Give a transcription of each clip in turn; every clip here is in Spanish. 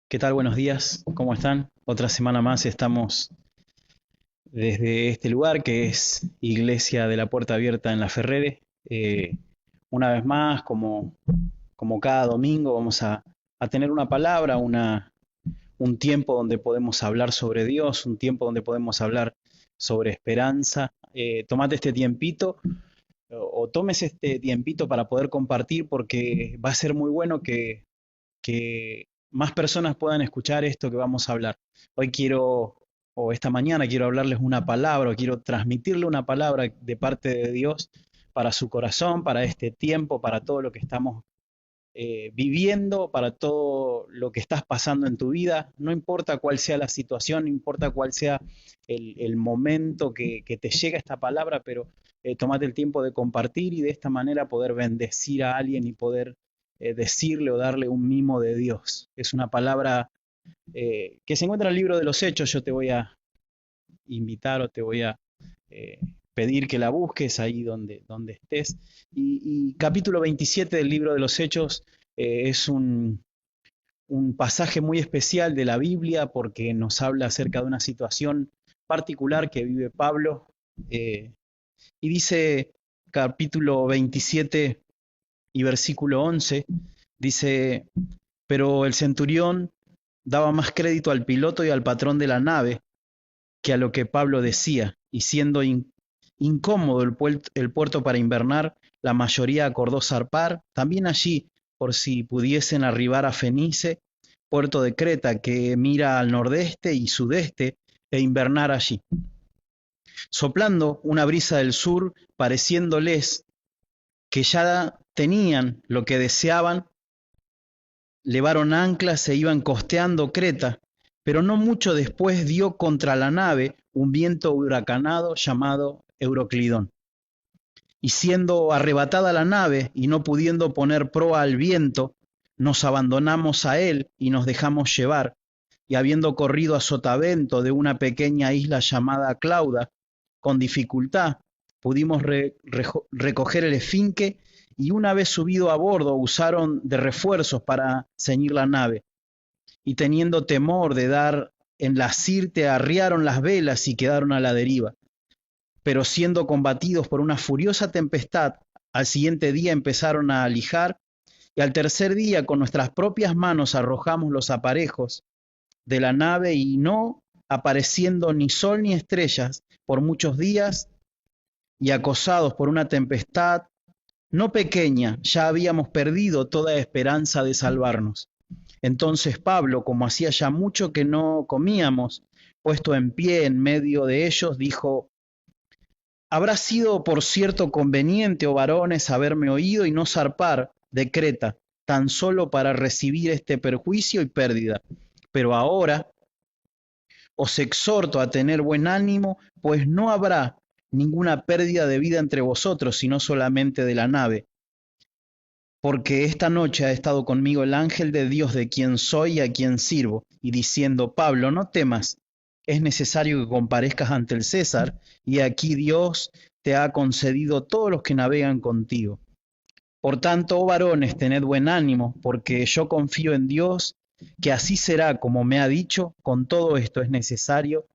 ¿Qué tal? Buenos días, ¿cómo están? Otra semana más estamos desde este lugar que es Iglesia de la Puerta Abierta en La Ferrere. Una vez más, como cada domingo, vamos a tener una palabra, un tiempo donde podemos hablar sobre Dios, un tiempo donde podemos hablar sobre esperanza. Tomate este tiempito o tomes este tiempito para poder compartir porque va a ser muy bueno que más personas puedan escuchar esto que vamos a hablar. Hoy quiero, o esta mañana quiero hablarles una palabra, o quiero transmitirle una palabra de parte de Dios para su corazón, para este tiempo, para todo lo que estamos viviendo, para todo lo que estás pasando en tu vida. No importa cuál sea la situación, no importa cuál sea el momento que te llega esta palabra, pero tomate el tiempo de compartir y de esta manera poder bendecir a alguien y poder decirle o darle un mimo de Dios. Es una palabra que se encuentra en el libro de los Hechos. Yo te voy a invitar o te voy a eh, pedir que la busques ahí donde estés. Y capítulo 27 del libro de los Hechos es un pasaje muy especial de la Biblia porque nos habla acerca de una situación particular que vive Pablo. Y dice capítulo 27 y versículo 11, dice, pero el centurión daba más crédito al piloto y al patrón de la nave que a lo que Pablo decía, y siendo incómodo el puerto para invernar, la mayoría acordó zarpar, también allí, por si pudiesen arribar a Fenice, puerto de Creta, que mira al nordeste y sudeste, e invernar allí. Soplando una brisa del sur, pareciéndoles que ya tenían lo que deseaban, levaron anclas e iban costeando Creta, pero no mucho después dio contra la nave un viento huracanado llamado Euroclidón. Y siendo arrebatada la nave y no pudiendo poner proa al viento, nos abandonamos a él y nos dejamos llevar, y habiendo corrido a sotavento de una pequeña isla llamada Clauda, con dificultad pudimos recoger el esfinque y una vez subido a bordo usaron de refuerzos para ceñir la nave. Y teniendo temor de dar en la sirte, arriaron las velas y quedaron a la deriva. Pero siendo combatidos por una furiosa tempestad, al siguiente día empezaron a alijar y al tercer día con nuestras propias manos arrojamos los aparejos de la nave y no apareciendo ni sol ni estrellas por muchos días y acosados por una tempestad no pequeña, ya habíamos perdido toda esperanza de salvarnos. Entonces Pablo, como hacía ya mucho que no comíamos, puesto en pie en medio de ellos, dijo, habrá sido por cierto conveniente, oh varones, haberme oído y no zarpar de Creta, tan solo para recibir este perjuicio y pérdida. Pero ahora os exhorto a tener buen ánimo, pues no habrá ninguna pérdida de vida entre vosotros, sino solamente de la nave. Porque esta noche ha estado conmigo el ángel de Dios de quien soy y a quien sirvo, y diciendo, Pablo, no temas, es necesario que comparezcas ante el César, y aquí Dios te ha concedido todos los que navegan contigo. Por tanto, oh varones, tened buen ánimo, porque yo confío en Dios, que así será como me ha dicho, con todo esto es necesario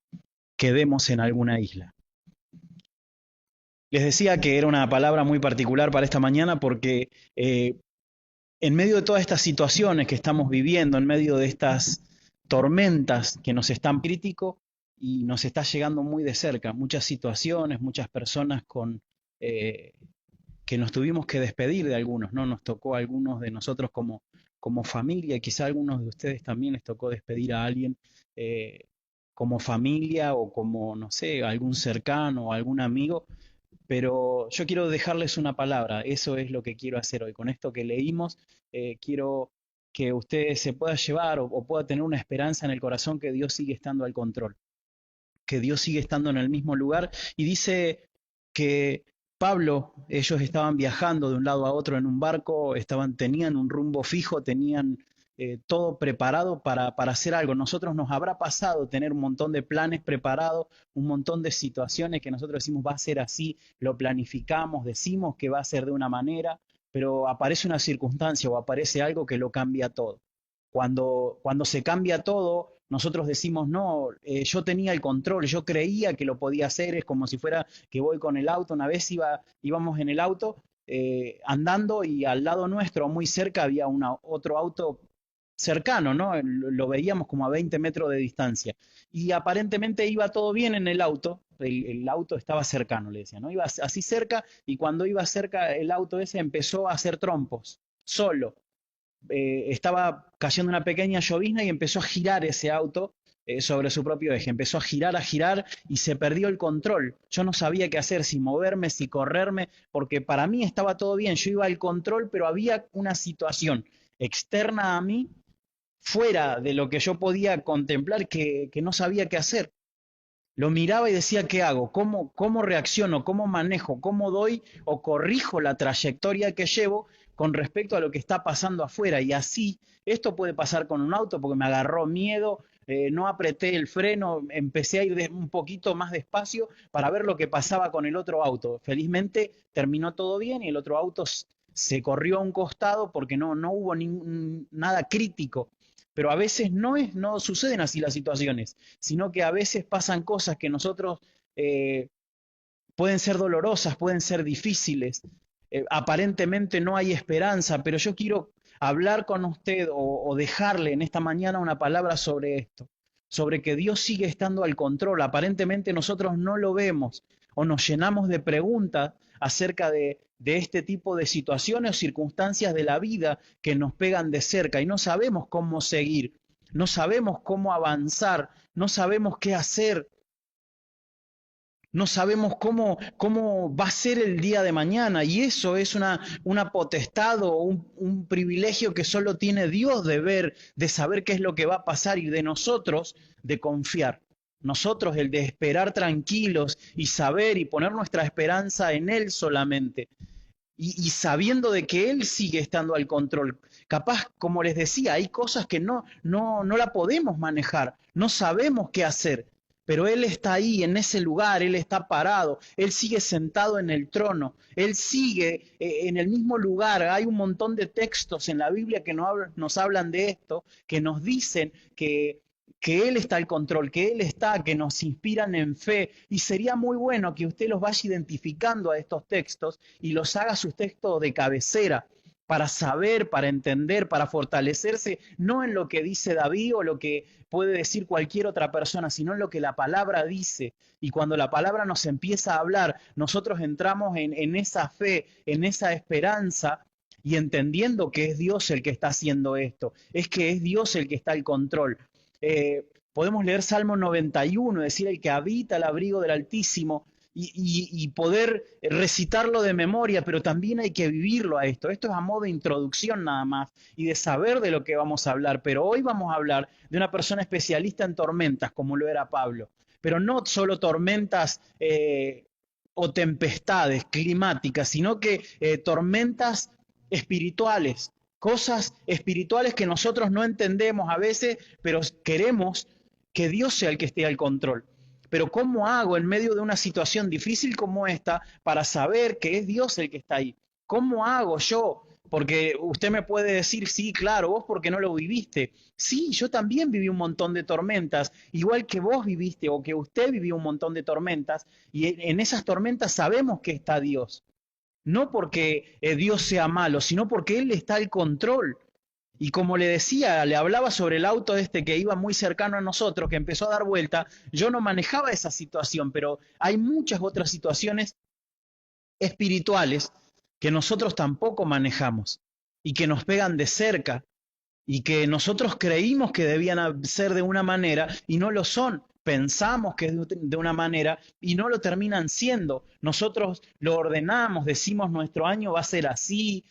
que demos en alguna isla. Les decía que era una palabra muy particular para esta mañana porque en medio de todas estas situaciones que estamos viviendo, en medio de estas tormentas que nos están crítico y nos está llegando muy de cerca, muchas situaciones, muchas personas eh, que nos tuvimos que despedir de algunos, ¿no? Nos tocó a algunos de nosotros como familia, quizá a algunos de ustedes también les tocó despedir a alguien eh, como familia o como, no sé, algún cercano o algún amigo, pero yo quiero dejarles una palabra, eso es lo que quiero hacer hoy. Con esto que leímos, quiero que usted se pueda llevar o pueda tener una esperanza en el corazón que Dios sigue estando al control, que Dios sigue estando en el mismo lugar. Y dice que Pablo, ellos estaban viajando de un lado a otro en un barco, tenían un rumbo fijo, tenían todo preparado para hacer algo. Nosotros nos habrá pasado tener un montón de planes preparados, un montón de situaciones que nosotros decimos va a ser así, lo planificamos, decimos que va a ser de una manera, pero aparece una circunstancia o aparece algo que lo cambia todo. Cuando se cambia todo, nosotros decimos, no, yo tenía el control, yo creía que lo podía hacer, es como si fuera que voy con el auto, una vez íbamos en el auto andando y al lado nuestro, muy cerca, había otro auto cercano, ¿no? Lo veíamos como a 20 metros de distancia. Y aparentemente iba todo bien en el auto, el auto estaba cercano, le decía, ¿no? Iba así cerca y cuando iba cerca el auto ese empezó a hacer trompos, solo. Estaba cayendo una pequeña llovizna y empezó a girar ese auto sobre su propio eje. Empezó a girar y se perdió el control. Yo no sabía qué hacer, si moverme, si correrme, porque para mí estaba todo bien. Yo iba al control, pero había una situación externa a mí, fuera de lo que yo podía contemplar, que no sabía qué hacer. Lo miraba y decía, ¿qué hago? ¿Cómo reacciono? ¿Cómo manejo? ¿Cómo doy o corrijo la trayectoria que llevo con respecto a lo que está pasando afuera? Y así, esto puede pasar con un auto porque me agarró miedo, no apreté el freno, empecé a ir un poquito más despacio para ver lo que pasaba con el otro auto. Felizmente terminó todo bien y el otro auto se corrió a un costado porque no hubo nada crítico. Pero a veces no suceden así las situaciones, sino que a veces pasan cosas que nosotros eh, pueden ser dolorosas, pueden ser difíciles, aparentemente no hay esperanza, pero yo quiero hablar con usted o dejarle en esta mañana una palabra sobre esto, sobre que Dios sigue estando al control. Aparentemente nosotros no lo vemos o nos llenamos de preguntas acerca de este tipo de situaciones o circunstancias de la vida que nos pegan de cerca y no sabemos cómo seguir, no sabemos cómo avanzar, no sabemos qué hacer, no sabemos cómo va a ser el día de mañana y eso es una potestad o un privilegio que solo tiene Dios de ver, de saber qué es lo que va a pasar y de nosotros de confiar. Nosotros el de esperar tranquilos y saber y poner nuestra esperanza en Él solamente. Y sabiendo de que Él sigue estando al control. Capaz, como les decía, hay cosas que no la podemos manejar, no sabemos qué hacer, pero Él está ahí, en ese lugar, Él está parado, Él sigue sentado en el trono, Él sigue en el mismo lugar. Hay un montón de textos en la Biblia que nos hablan de esto, que nos dicen que Él está al control, que Él está, que nos inspiran en fe. Y sería muy bueno que usted los vaya identificando a estos textos y los haga sus textos de cabecera para saber, para entender, para fortalecerse, no en lo que dice David o lo que puede decir cualquier otra persona, sino en lo que la palabra dice. Y cuando la palabra nos empieza a hablar, nosotros entramos en esa fe, en esa esperanza, y entendiendo que es Dios el que está haciendo esto, es que es Dios el que está al control. Podemos leer Salmo 91, decir el que habita el abrigo del Altísimo y poder recitarlo de memoria, pero también hay que vivirlo a esto. Esto es a modo de introducción nada más y de saber de lo que vamos a hablar, pero hoy vamos a hablar de una persona especialista en tormentas, como lo era Pablo, pero no solo tormentas o tempestades climáticas, sino que tormentas espirituales, cosas espirituales que nosotros no entendemos a veces, pero queremos que Dios sea el que esté al control. Pero ¿cómo hago en medio de una situación difícil como esta para saber que es Dios el que está ahí? ¿Cómo hago yo? Porque usted me puede decir, sí, claro, vos porque no lo viviste. Sí, yo también viví un montón de tormentas, igual que vos viviste o que usted vivió un montón de tormentas, y en esas tormentas sabemos que está Dios. No porque Dios sea malo, sino porque Él está al control. Y como le decía, le hablaba sobre el auto este que iba muy cercano a nosotros, que empezó a dar vuelta. Yo no manejaba esa situación, pero hay muchas otras situaciones espirituales que nosotros tampoco manejamos y que nos pegan de cerca y que nosotros creímos que debían ser de una manera y no lo son. Pensamos que es de una manera y no lo terminan siendo. Nosotros lo ordenamos, decimos nuestro año va a ser así,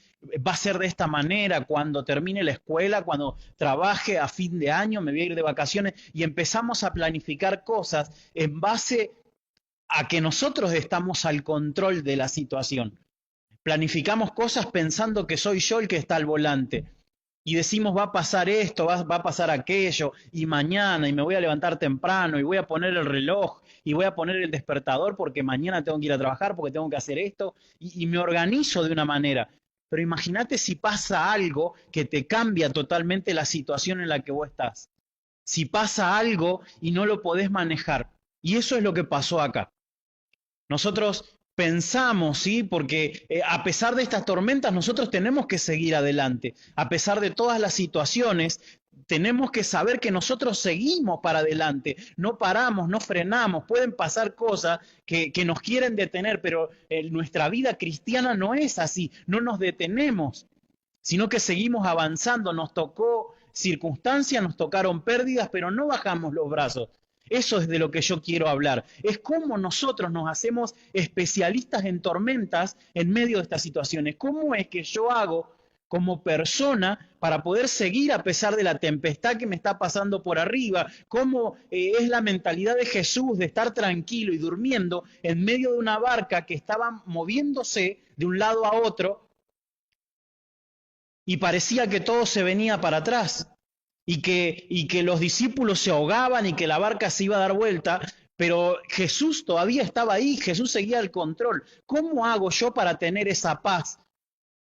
va a ser de esta manera, cuando termine la escuela, cuando trabaje a fin de año, me voy a ir de vacaciones y empezamos a planificar cosas en base a que nosotros estamos al control de la situación. Planificamos cosas pensando que soy yo el que está al volante. Y decimos, va a pasar esto, va a pasar aquello, y mañana, y me voy a levantar temprano, y voy a poner el reloj, y voy a poner el despertador porque mañana tengo que ir a trabajar, porque tengo que hacer esto, y me organizo de una manera. Pero imagínate si pasa algo que te cambia totalmente la situación en la que vos estás. Si pasa algo y no lo podés manejar. Y eso es lo que pasó acá. Nosotros pensamos, ¿sí? Porque a pesar de estas tormentas, nosotros tenemos que seguir adelante. A pesar de todas las situaciones, tenemos que saber que nosotros seguimos para adelante. No paramos, no frenamos. Pueden pasar cosas que nos quieren detener, pero nuestra vida cristiana no es así. No nos detenemos, sino que seguimos avanzando. Nos tocó circunstancias, nos tocaron pérdidas, pero no bajamos los brazos. Eso es de lo que yo quiero hablar. Es cómo nosotros nos hacemos especialistas en tormentas en medio de estas situaciones. ¿Cómo es que yo hago como persona para poder seguir a pesar de la tempestad que me está pasando por arriba? ¿Cómo es la mentalidad de Jesús de estar tranquilo y durmiendo en medio de una barca que estaba moviéndose de un lado a otro y parecía que todo se venía para atrás? Y que los discípulos se ahogaban y que la barca se iba a dar vuelta, pero Jesús todavía estaba ahí, Jesús seguía el control. ¿Cómo hago yo para tener esa paz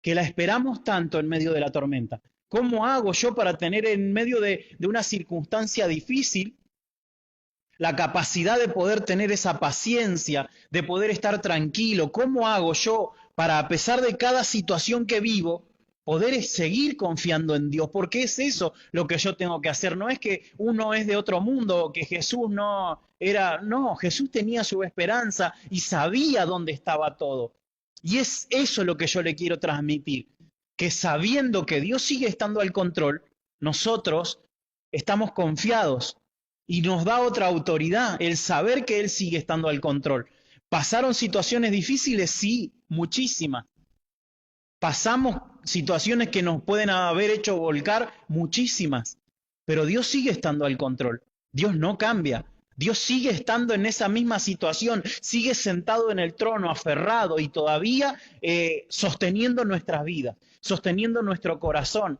que la esperamos tanto en medio de la tormenta? ¿Cómo hago yo para tener en medio de una circunstancia difícil la capacidad de poder tener esa paciencia, de poder estar tranquilo? ¿Cómo hago yo para, a pesar de cada situación que vivo, poder seguir confiando en Dios? Porque es eso lo que yo tengo que hacer. No es que uno es de otro mundo, que Jesús no era. No, Jesús tenía su esperanza y sabía dónde estaba todo. Y es eso lo que yo le quiero transmitir. Que sabiendo que Dios sigue estando al control, nosotros estamos confiados y nos da otra autoridad el saber que Él sigue estando al control. ¿Pasaron situaciones difíciles? Sí, muchísimas. Pasamos situaciones que nos pueden haber hecho volcar, muchísimas, pero Dios sigue estando al control. Dios no cambia. Dios sigue estando en esa misma situación, sigue sentado en el trono, aferrado y todavía sosteniendo nuestras vidas, sosteniendo nuestro corazón,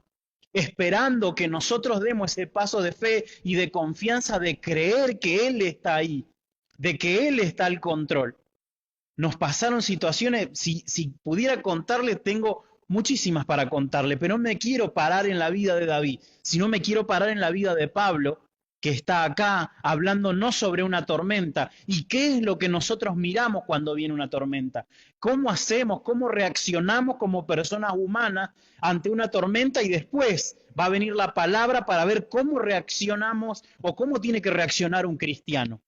esperando que nosotros demos ese paso de fe y de confianza, de creer que Él está ahí, de que Él está al control. Nos pasaron situaciones, si pudiera contarle, tengo muchísimas para contarle, pero no me quiero parar en la vida de David, sino me quiero parar en la vida de Pablo, que está acá hablando no sobre una tormenta. ¿Y qué es lo que nosotros miramos cuando viene una tormenta? ¿Cómo hacemos, cómo reaccionamos como personas humanas ante una tormenta? Y después va a venir la palabra para ver cómo reaccionamos o cómo tiene que reaccionar un cristiano.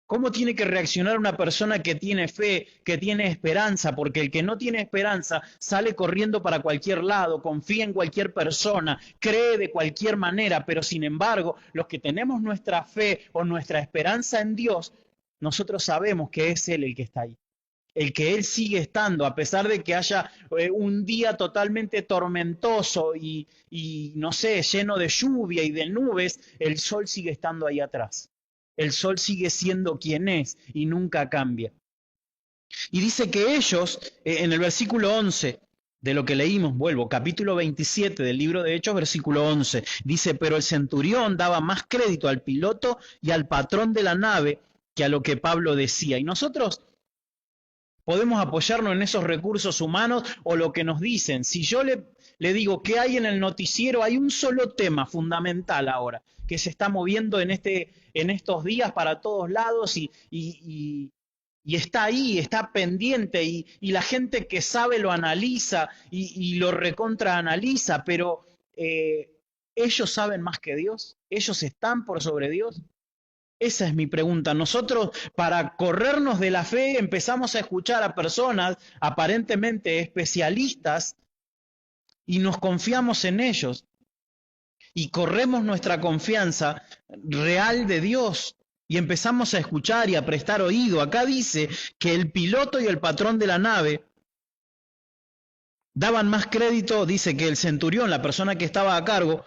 ¿Cómo tiene que reaccionar una persona que tiene fe, que tiene esperanza? Porque el que no tiene esperanza sale corriendo para cualquier lado, confía en cualquier persona, cree de cualquier manera, pero sin embargo, los que tenemos nuestra fe o nuestra esperanza en Dios, nosotros sabemos que es Él el que está ahí. El que Él sigue estando, a pesar de que haya un día totalmente tormentoso y no sé, lleno de lluvia y de nubes, el sol sigue estando ahí atrás. El sol sigue siendo quien es y nunca cambia. Y dice que ellos, en el versículo 11 de lo que leímos, vuelvo, capítulo 27 del libro de Hechos, versículo 11, dice, pero el centurión daba más crédito al piloto y al patrón de la nave que a lo que Pablo decía. Y nosotros podemos apoyarnos en esos recursos humanos o lo que nos dicen. Si yo le digo que hay en el noticiero, hay un solo tema fundamental ahora, que se está moviendo en estos días para todos lados y está ahí, está pendiente y la gente que sabe lo analiza y lo recontraanaliza, pero ¿ellos saben más que Dios? ¿Ellos están por sobre Dios? Esa es mi pregunta. Nosotros, para corrernos de la fe, empezamos a escuchar a personas aparentemente especialistas y nos confiamos en ellos. Y corremos nuestra confianza real de Dios y empezamos a escuchar y a prestar oído. Acá dice que el piloto y el patrón de la nave daban más crédito, dice que el centurión, la persona que estaba a cargo,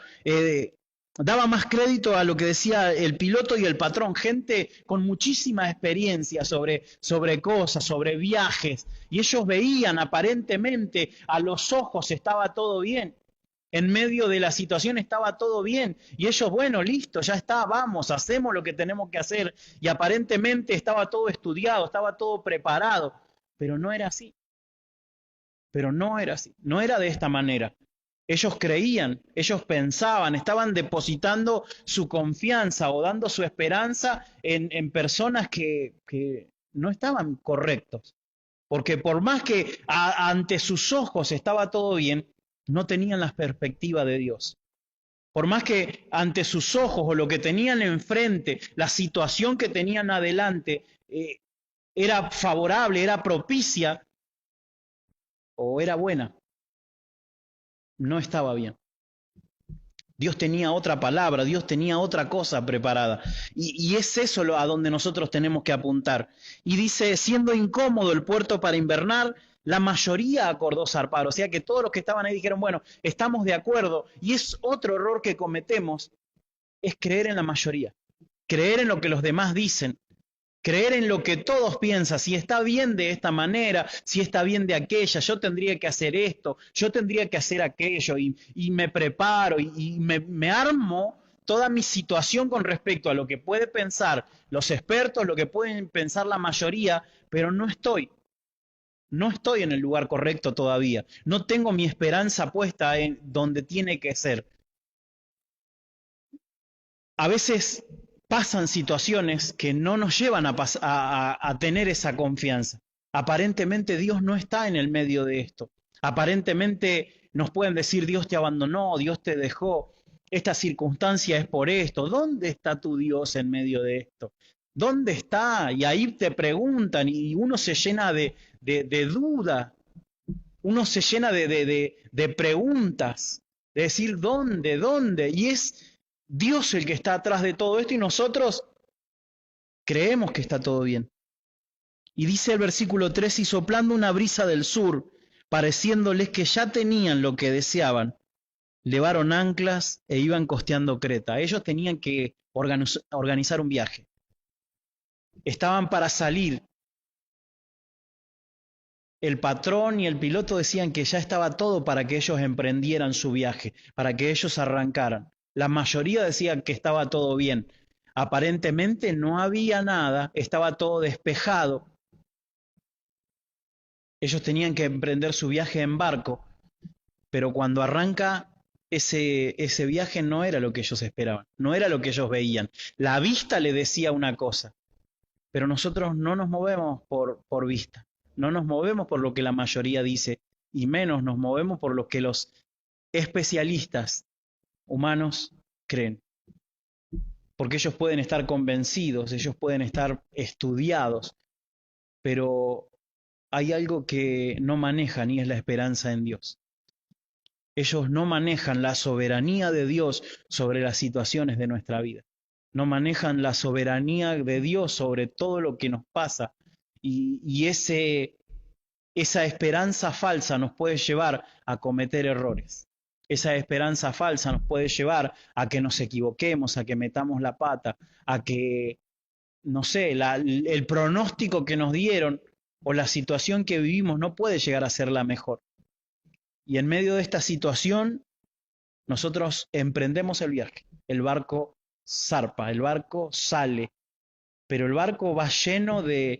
daba más crédito a lo que decía el piloto y el patrón, gente con muchísima experiencia sobre cosas, sobre viajes, y ellos veían aparentemente, a los ojos estaba todo bien, en medio de la situación estaba todo bien, y ellos, bueno, listo, ya está, vamos, hacemos lo que tenemos que hacer, y aparentemente estaba todo estudiado, estaba todo preparado, pero no era así. Pero no era así, no era de esta manera. Ellos creían, ellos pensaban, estaban depositando su confianza o dando su esperanza en personas que no estaban correctos. Porque por más que ante sus ojos estaba todo bien, no tenían la perspectiva de Dios. Por más que ante sus ojos o lo que tenían enfrente, la situación que tenían adelante, era favorable, era propicia o era buena, no estaba bien. Dios tenía otra palabra, Dios tenía otra cosa preparada. Y es eso a donde nosotros tenemos que apuntar. Y dice, siendo incómodo el puerto para invernar, la mayoría acordó zarpar. O sea que todos los que estaban ahí dijeron, bueno, estamos de acuerdo. Y es otro error que cometemos, es creer en la mayoría. Creer en lo que los demás dicen. Creer en lo que todos piensan, si está bien de esta manera, si está bien de aquella, yo tendría que hacer esto, yo tendría que hacer aquello, y me preparo y me armo toda mi situación con respecto a lo que puede pensar los expertos, lo que pueden pensar la mayoría, pero no estoy en el lugar correcto todavía, no tengo mi esperanza puesta en donde tiene que ser. A veces pasan situaciones que no nos llevan a tener esa confianza. Aparentemente Dios no está en el medio de esto. Aparentemente nos pueden decir Dios te abandonó, Dios te dejó, esta circunstancia es por esto. ¿Dónde está tu Dios en medio de esto? ¿Dónde está? Y ahí te preguntan y uno se llena de duda, uno se llena de preguntas, de decir ¿dónde? ¿Dónde? Y es Dios el que está atrás de todo esto y nosotros creemos que está todo bien. Y dice el versículo 3, y soplando una brisa del sur, pareciéndoles que ya tenían lo que deseaban, levaron anclas e iban costeando Creta. Ellos tenían que organizar un viaje. Estaban para salir. El patrón y el piloto decían que ya estaba todo para que ellos emprendieran su viaje, para que ellos arrancaran. La mayoría decía que estaba todo bien. Aparentemente no había nada, estaba todo despejado. Ellos tenían que emprender su viaje en barco, pero cuando arranca ese viaje no era lo que ellos esperaban, no era lo que ellos veían. La vista le decía una cosa, pero nosotros no nos movemos por vista, no nos movemos por lo que la mayoría dice, y menos nos movemos por lo que los especialistas humanos creen. Porque ellos pueden estar convencidos, ellos pueden estar estudiados, pero hay algo que no manejan y es la esperanza en Dios. Ellos no manejan la soberanía de Dios sobre las situaciones de nuestra vida. No manejan la soberanía de Dios sobre todo lo que nos pasa. Y esa esperanza falsa nos puede llevar a cometer errores. Esa esperanza falsa nos puede llevar a que nos equivoquemos, a que metamos la pata, a que, no sé, el pronóstico que nos dieron o la situación que vivimos no puede llegar a ser la mejor. Y en medio de esta situación, nosotros emprendemos el viaje. El barco zarpa, el barco sale, pero el barco va lleno de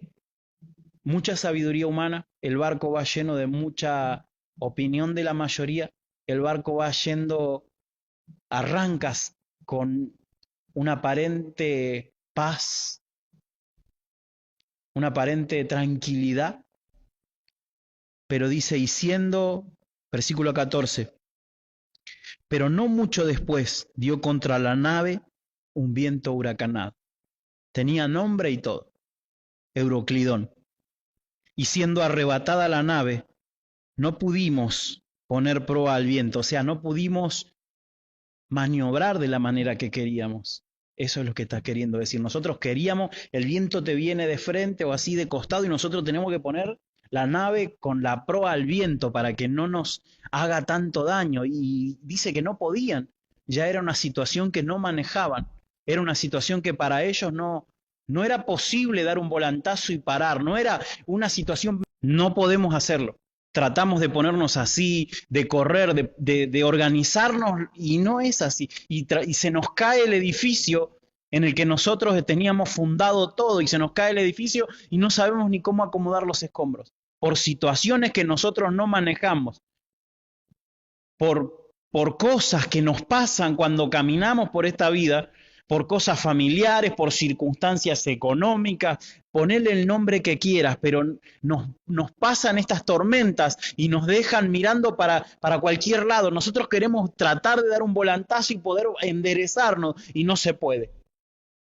mucha sabiduría humana, el barco va lleno de mucha opinión de la mayoría, el barco va yendo, arrancas con una aparente paz, una aparente tranquilidad, pero dice, y siendo, versículo 14, pero no mucho después dio contra la nave un viento huracanado. Tenía nombre y todo, Euroclidón. Y siendo arrebatada la nave, no pudimos poner proa al viento, o sea, no pudimos maniobrar de la manera que queríamos. Eso es lo que está queriendo decir. Nosotros queríamos, el viento te viene de frente o así de costado y nosotros tenemos que poner la nave con la proa al viento para que no nos haga tanto daño. Y dice que no podían. Ya era una situación que no manejaban. Era una situación que para ellos no era posible dar un volantazo y parar. No era una situación, no podemos hacerlo. Tratamos de ponernos así, de correr, de organizarnos y no es así. Y se nos cae el edificio en el que nosotros teníamos fundado todo y se nos cae el edificio y no sabemos ni cómo acomodar los escombros. por situaciones que nosotros no manejamos, por cosas que nos pasan cuando caminamos por esta vida, por cosas familiares, por circunstancias económicas, ponele el nombre que quieras, pero nos pasan estas tormentas y nos dejan mirando para cualquier lado. Nosotros queremos tratar de dar un volantazo y poder enderezarnos y no se puede.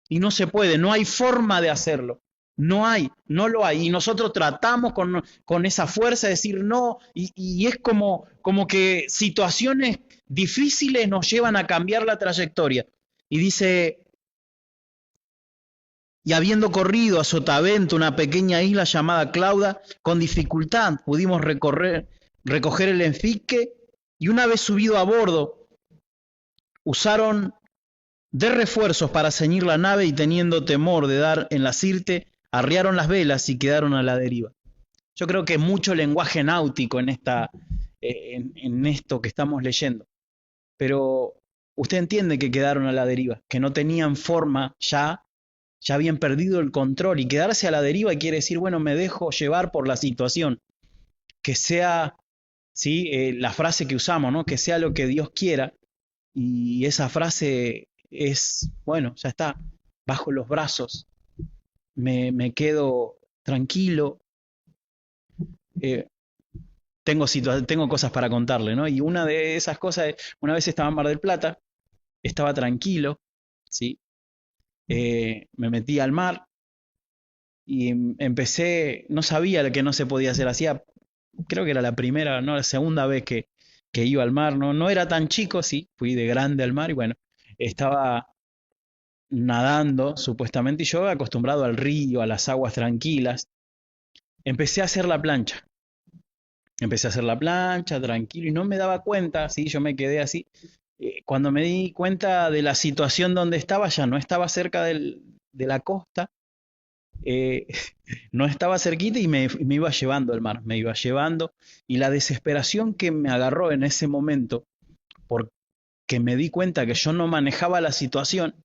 Y no se puede, no hay forma de hacerlo. No lo hay. Y nosotros tratamos con esa fuerza de decir no, y es como que situaciones difíciles nos llevan a cambiar la trayectoria. Y dice, y habiendo corrido a Sotavento, una pequeña isla llamada Clauda, con dificultad pudimos recoger el enfique, y una vez subido a bordo, usaron de refuerzos para ceñir la nave, y teniendo temor de dar en la sirte, arriaron las velas y quedaron a la deriva. Yo creo que mucho lenguaje náutico en esto que estamos leyendo. Pero usted entiende que quedaron a la deriva, que no tenían forma ya habían perdido el control, y quedarse a la deriva quiere decir, bueno, me dejo llevar por la situación, que sea, ¿sí? La frase que usamos, ¿no? Que sea lo que Dios quiera, y esa frase es, bueno, ya está, bajo los brazos, me quedo tranquilo, eh, tengo cosas para contarle, ¿no? Y una de esas cosas, una vez estaba en Mar del Plata, estaba tranquilo, ¿sí? Me metí al mar y empecé, no sabía lo que no se podía hacer, creo que era la primera, no, la segunda vez que iba al mar, no era tan chico, sí, fui de grande al mar, y bueno, estaba nadando supuestamente, y yo acostumbrado al río, a las aguas tranquilas, empecé a hacer la plancha. Empecé a hacer la plancha tranquilo y no me daba cuenta, ¿sí? Yo me quedé así. Cuando me di cuenta de la situación donde estaba, ya no estaba cerca de la costa, eh, no estaba cerquita, y me iba llevando el mar, me iba llevando. Y la desesperación que me agarró en ese momento, porque me di cuenta que yo no manejaba la situación,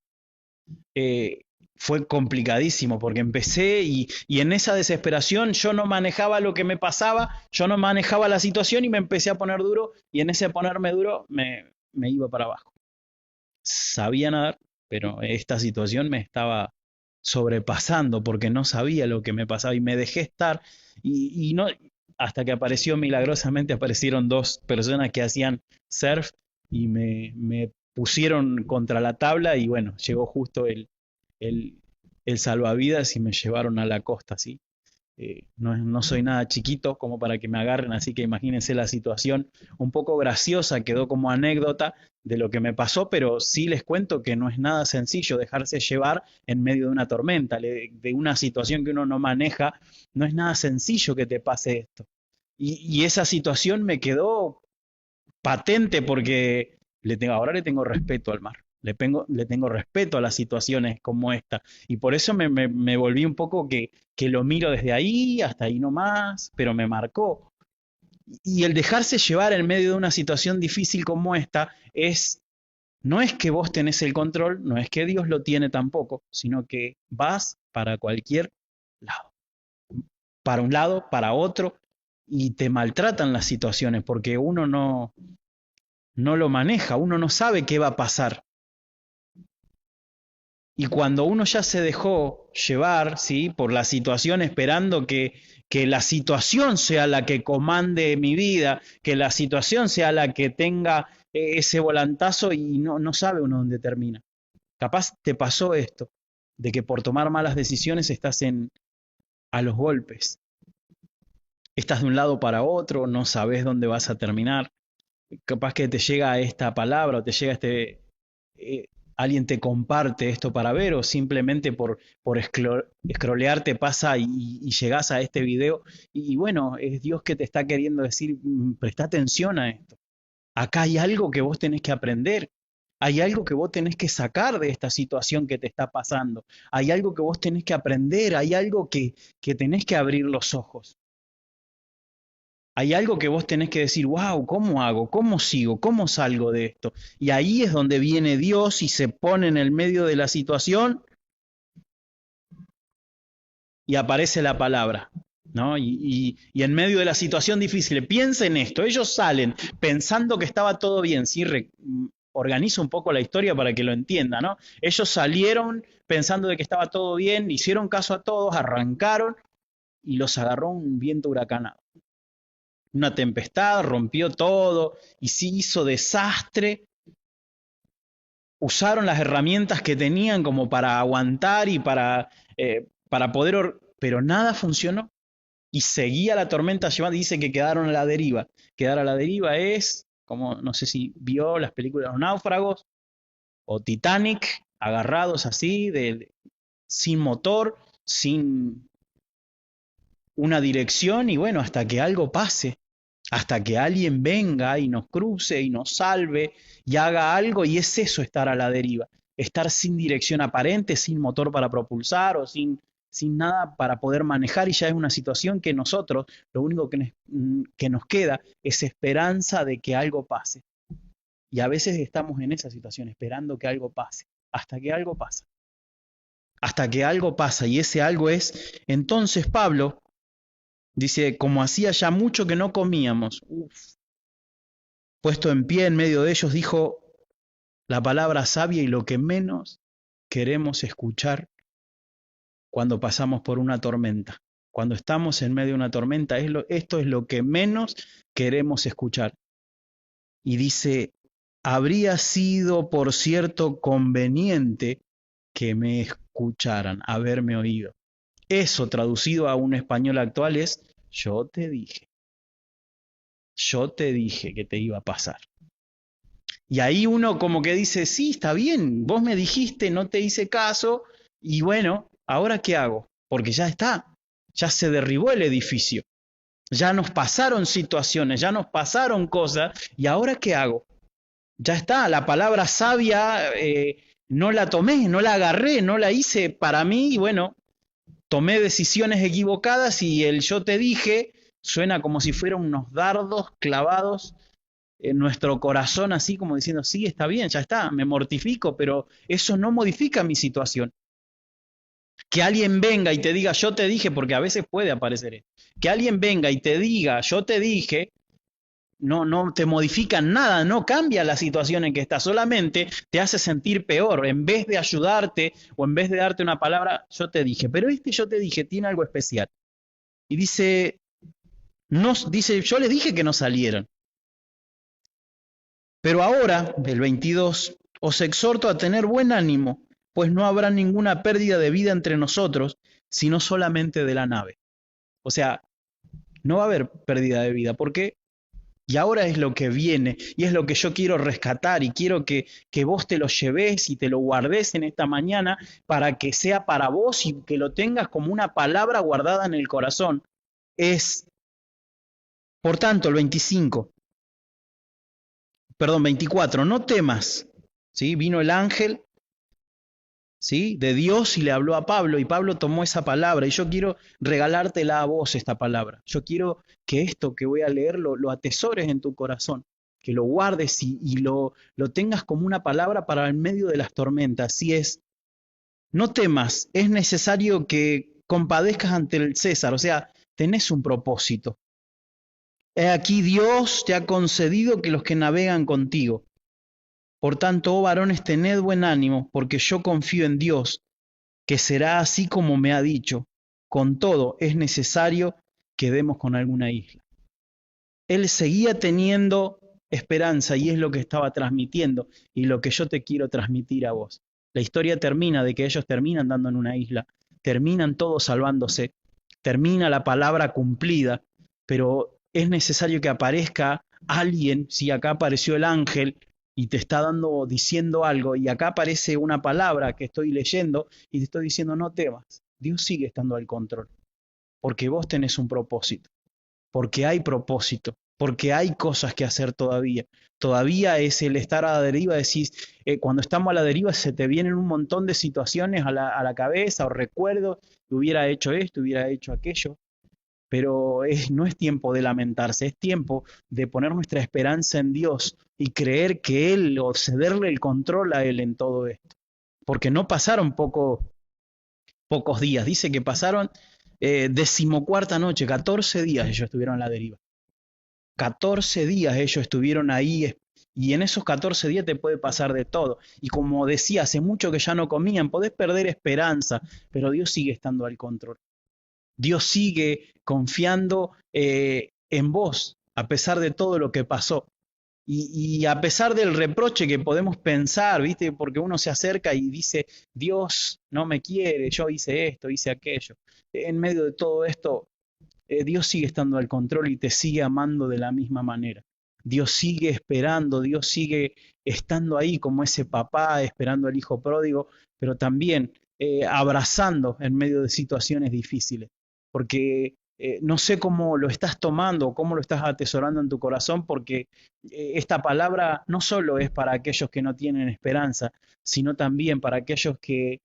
eh, fue complicadísimo, porque empecé y en esa desesperación yo no manejaba lo que me pasaba, yo no manejaba la situación, y me empecé a poner duro, y en ese ponerme duro me iba para abajo. Sabía nadar, pero esta situación me estaba sobrepasando porque no sabía lo que me pasaba, y me dejé estar, y no, hasta que milagrosamente aparecieron dos personas que hacían surf, y me pusieron contra la tabla, y bueno, llegó justo el, el salvavidas y me llevaron a la costa, ¿sí? No soy nada chiquito como para que me agarren, así que imagínense la situación un poco graciosa, quedó como anécdota de lo que me pasó, pero sí les cuento que no es nada sencillo dejarse llevar en medio de una tormenta, de una situación que uno no maneja. No es nada sencillo que te pase esto. Y esa situación me quedó patente, porque ahora le tengo respeto al mar. Le tengo respeto a las situaciones como esta. Y por eso me volví un poco que lo miro desde ahí, hasta ahí nomás, pero me marcó. Y el dejarse llevar en medio de una situación difícil como esta no es que vos tenés el control, no es que Dios lo tiene tampoco, sino que vas para cualquier lado. Para un lado, para otro, y te maltratan las situaciones porque uno no lo maneja, uno no sabe qué va a pasar. Y cuando uno ya se dejó llevar, ¿sí? Por la situación, esperando que la situación sea la que comande mi vida, que la situación sea la que tenga ese volantazo, y no sabe uno dónde termina. Capaz te pasó esto, de que por tomar malas decisiones estás a los golpes. Estás de un lado para otro, no sabes dónde vas a terminar. Capaz que te llega esta palabra, o te llega eh, alguien te comparte esto para ver, o simplemente por scrollear te pasa y llegas a este video, y bueno, es Dios que te está queriendo decir, presta atención a esto. Acá hay algo que vos tenés que aprender. Hay algo que vos tenés que sacar de esta situación que te está pasando. Hay algo que vos tenés que aprender. Hay algo que tenés que abrir los ojos. Hay algo que vos tenés que decir, wow, ¿cómo hago? ¿Cómo sigo? ¿Cómo salgo de esto? Y ahí es donde viene Dios y se pone en el medio de la situación, y aparece la palabra. ¿no? Y en medio de la situación difícil, piensa en esto, ellos salen pensando que estaba todo bien, ¿sí? Organiza un poco la historia para que lo entienda, ¿no? Ellos salieron pensando de que estaba todo bien, hicieron caso a todos, arrancaron y los agarró un viento huracanado. Una tempestad, rompió todo y sí hizo desastre. Usaron las herramientas que tenían como para aguantar y para poder, pero nada funcionó. Y seguía la tormenta llevando, y dice que quedaron a la deriva. Quedar a la deriva es, como no sé si vio las películas de los náufragos o Titanic, agarrados así, sin motor, sin una dirección, y bueno, hasta que algo pase, hasta que alguien venga y nos cruce y nos salve y haga algo, y es eso estar a la deriva, estar sin dirección aparente, sin motor para propulsar o sin nada para poder manejar, y ya es una situación que nosotros lo único que nos queda es esperanza de que algo pase. Y a veces estamos en esa situación, esperando que algo pase, hasta que algo pasa. Hasta que algo pasa, y ese algo es, entonces Pablo dice, como hacía ya mucho que no comíamos, puesto en pie en medio de ellos, dijo la palabra sabia y lo que menos queremos escuchar cuando pasamos por una tormenta. Cuando estamos en medio de una tormenta, esto es lo que menos queremos escuchar. Y dice, habría sido, por cierto, conveniente que me escucharan, haberme oído. Eso, traducido a un español actual, es, yo te dije que te iba a pasar. Y ahí uno como que dice, sí, está bien, vos me dijiste, no te hice caso, y bueno, ¿ahora qué hago? Porque ya está, ya se derribó el edificio, ya nos pasaron situaciones, ya nos pasaron cosas, ¿y ahora qué hago? Ya está, la palabra sabia no la tomé, no la agarré, no la hice para mí, y bueno, tomé decisiones equivocadas y el yo te dije suena como si fueran unos dardos clavados en nuestro corazón, así como diciendo, sí, está bien, ya está, me mortifico, pero eso no modifica mi situación. Que alguien venga y te diga, yo te dije, porque a veces puede aparecer esto, que alguien venga y te diga, yo te dije, no te modifica nada, no cambia la situación en que estás, solamente te hace sentir peor, en vez de ayudarte o en vez de darte una palabra, yo te dije, pero yo te dije tiene algo especial. Y dice, dice, yo les dije que no salieron. Pero ahora, el 22, os exhorto a tener buen ánimo, pues no habrá ninguna pérdida de vida entre nosotros, sino solamente de la nave. O sea, no va a haber pérdida de vida. ¿Por qué? Y ahora es lo que viene, y es lo que yo quiero rescatar, y quiero que vos te lo lleves y te lo guardes en esta mañana para que sea para vos y que lo tengas como una palabra guardada en el corazón. Es, por tanto, el 24, no temas, ¿sí? Vino el ángel, ¿sí? De Dios y le habló a Pablo, y Pablo tomó esa palabra, y yo quiero regalártela a vos esta palabra. Yo quiero que esto que voy a leer lo atesores en tu corazón, que lo guardes y lo tengas como una palabra para el medio de las tormentas. Si es, no temas, es necesario que compadezcas ante el César, o sea, tenés un propósito. He aquí Dios te ha concedido que los que navegan contigo. Por tanto, oh varones, tened buen ánimo, porque yo confío en Dios, que será así como me ha dicho. Con todo, es necesario que demos con alguna isla. Él seguía teniendo esperanza y es lo que estaba transmitiendo y lo que yo te quiero transmitir a vos. La historia termina de que ellos terminan dando en una isla, terminan todos salvándose, termina la palabra cumplida, pero es necesario que aparezca alguien, si acá apareció el ángel y te está diciendo algo, y acá aparece una palabra que estoy leyendo y te estoy diciendo no temas, Dios sigue estando al control, porque vos tenés un propósito, porque hay propósito, porque hay cosas que hacer todavía. Todavía es el estar a la deriva, decís, cuando estamos a la deriva se te vienen un montón de situaciones a la cabeza o recuerdos, que hubiera hecho esto, hubiera hecho aquello, pero no es tiempo de lamentarse, es tiempo de poner nuestra esperanza en Dios y creer que Él o cederle el control a Él en todo esto. Porque no pasaron pocos días, dice que pasaron Decimocuarta noche, 14 días ellos estuvieron a la deriva. 14 días ellos estuvieron ahí y en esos 14 días te puede pasar de todo. Y como decía, hace mucho que ya no comían, podés perder esperanza, pero Dios sigue estando al control. Dios sigue confiando en vos, a pesar de todo lo que pasó. Y a pesar del reproche que podemos pensar, ¿viste? Porque uno se acerca y dice, Dios no me quiere, yo hice esto, hice aquello. En medio de todo esto, Dios sigue estando al control y te sigue amando de la misma manera. Dios sigue esperando, Dios sigue estando ahí como ese papá esperando al hijo pródigo, pero también abrazando en medio de situaciones difíciles. Porque no sé cómo lo estás tomando, cómo lo estás atesorando en tu corazón, porque esta palabra no solo es para aquellos que no tienen esperanza, sino también para aquellos que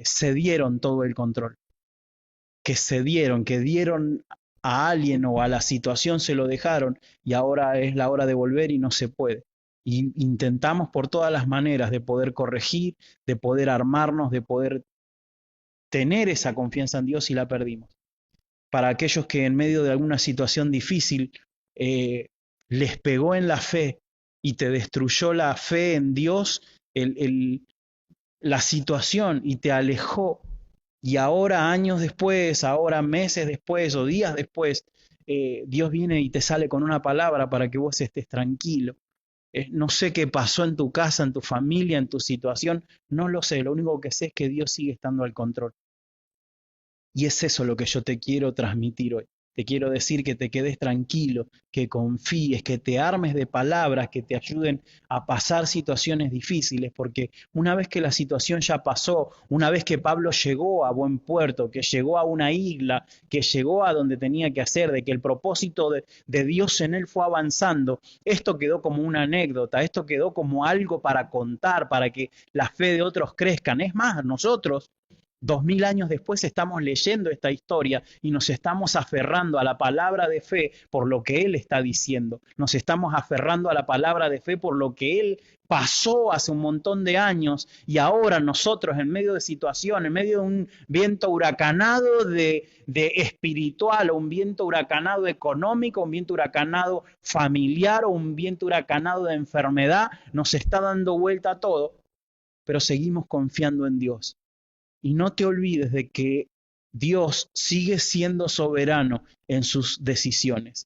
cedieron todo el control, que dieron a alguien o a la situación, se lo dejaron y ahora es la hora de volver y no se puede. Y intentamos por todas las maneras de poder corregir, de poder armarnos, de poder tener esa confianza en Dios y la perdimos. Para aquellos que en medio de alguna situación difícil les pegó en la fe y te destruyó la fe en Dios, la situación y te alejó. Y ahora, años después, ahora meses después o días después, Dios viene y te sale con una palabra para que vos estés tranquilo. No sé qué pasó en tu casa, en tu familia, en tu situación, no lo sé. Lo único que sé es que Dios sigue estando al control. Y es eso lo que yo te quiero transmitir hoy. Te quiero decir que te quedes tranquilo, que confíes, que te armes de palabras que te ayuden a pasar situaciones difíciles, porque una vez que la situación ya pasó, una vez que Pablo llegó a buen puerto, que llegó a una isla, que llegó a donde tenía que hacer, de que el propósito de Dios en él fue avanzando, esto quedó como una anécdota, esto quedó como algo para contar, para que la fe de otros crezcan. Es más, nosotros 2000 años después estamos leyendo esta historia y nos estamos aferrando a la palabra de fe por lo que Él está diciendo. Nos estamos aferrando a la palabra de fe por lo que Él pasó hace un montón de años y ahora nosotros en medio de situación, en medio de un viento huracanado de espiritual o un viento huracanado económico, un viento huracanado familiar o un viento huracanado de enfermedad, nos está dando vuelta a todo, pero seguimos confiando en Dios. Y no te olvides de que Dios sigue siendo soberano en sus decisiones.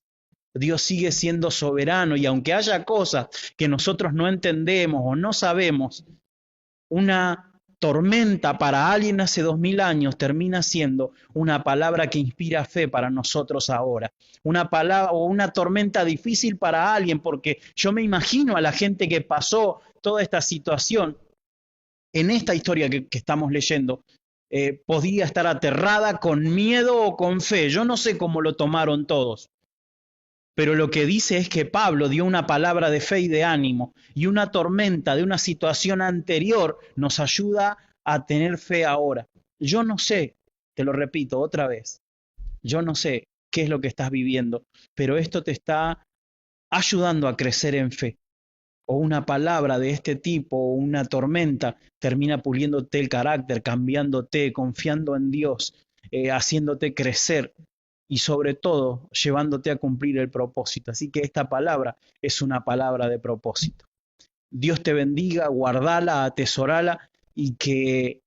Dios sigue siendo soberano y aunque haya cosas que nosotros no entendemos o no sabemos, una tormenta para alguien hace 2000 años termina siendo una palabra que inspira fe para nosotros ahora. Una palabra o una tormenta difícil para alguien, porque yo me imagino a la gente que pasó toda esta situación en esta historia que estamos leyendo, podía estar aterrada con miedo o con fe. Yo no sé cómo lo tomaron todos, pero lo que dice es que Pablo dio una palabra de fe y de ánimo, y una tormenta de una situación anterior nos ayuda a tener fe ahora. Yo no sé, te lo repito otra vez, yo no sé qué es lo que estás viviendo, pero esto te está ayudando a crecer en fe. O una palabra de este tipo, o una tormenta, termina puliéndote el carácter, cambiándote, confiando en Dios, haciéndote crecer y sobre todo llevándote a cumplir el propósito. Así que esta palabra es una palabra de propósito. Dios te bendiga, guardala, atesorala y que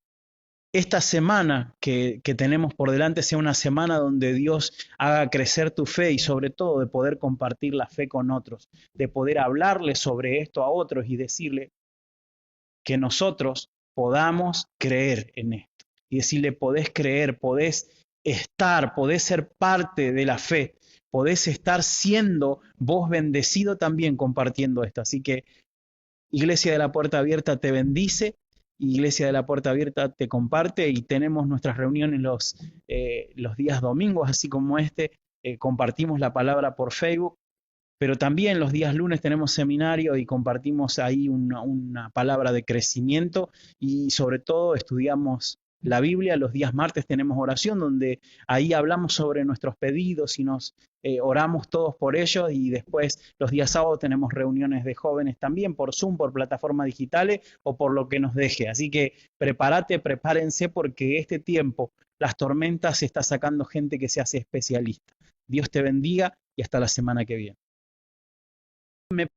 esta semana que tenemos por delante sea una semana donde Dios haga crecer tu fe y sobre todo de poder compartir la fe con otros, de poder hablarle sobre esto a otros y decirle que nosotros podamos creer en esto. Y decirle, podés creer, podés estar, podés ser parte de la fe, podés estar siendo vos bendecido también compartiendo esto. Así que Iglesia de la Puerta Abierta te bendice. Iglesia de la Puerta Abierta te comparte y tenemos nuestras reuniones los días domingos, así como compartimos la palabra por Facebook, pero también los días lunes tenemos seminario y compartimos ahí una palabra de crecimiento y sobre todo estudiamos la Biblia. Los días martes tenemos oración, donde ahí hablamos sobre nuestros pedidos y nos oramos todos por ellos. Y después los días sábados tenemos reuniones de jóvenes también por Zoom, por plataformas digitales o por lo que nos deje. Así que prepárense, porque este tiempo, las tormentas, está sacando gente que se hace especialista. Dios te bendiga y hasta la semana que viene.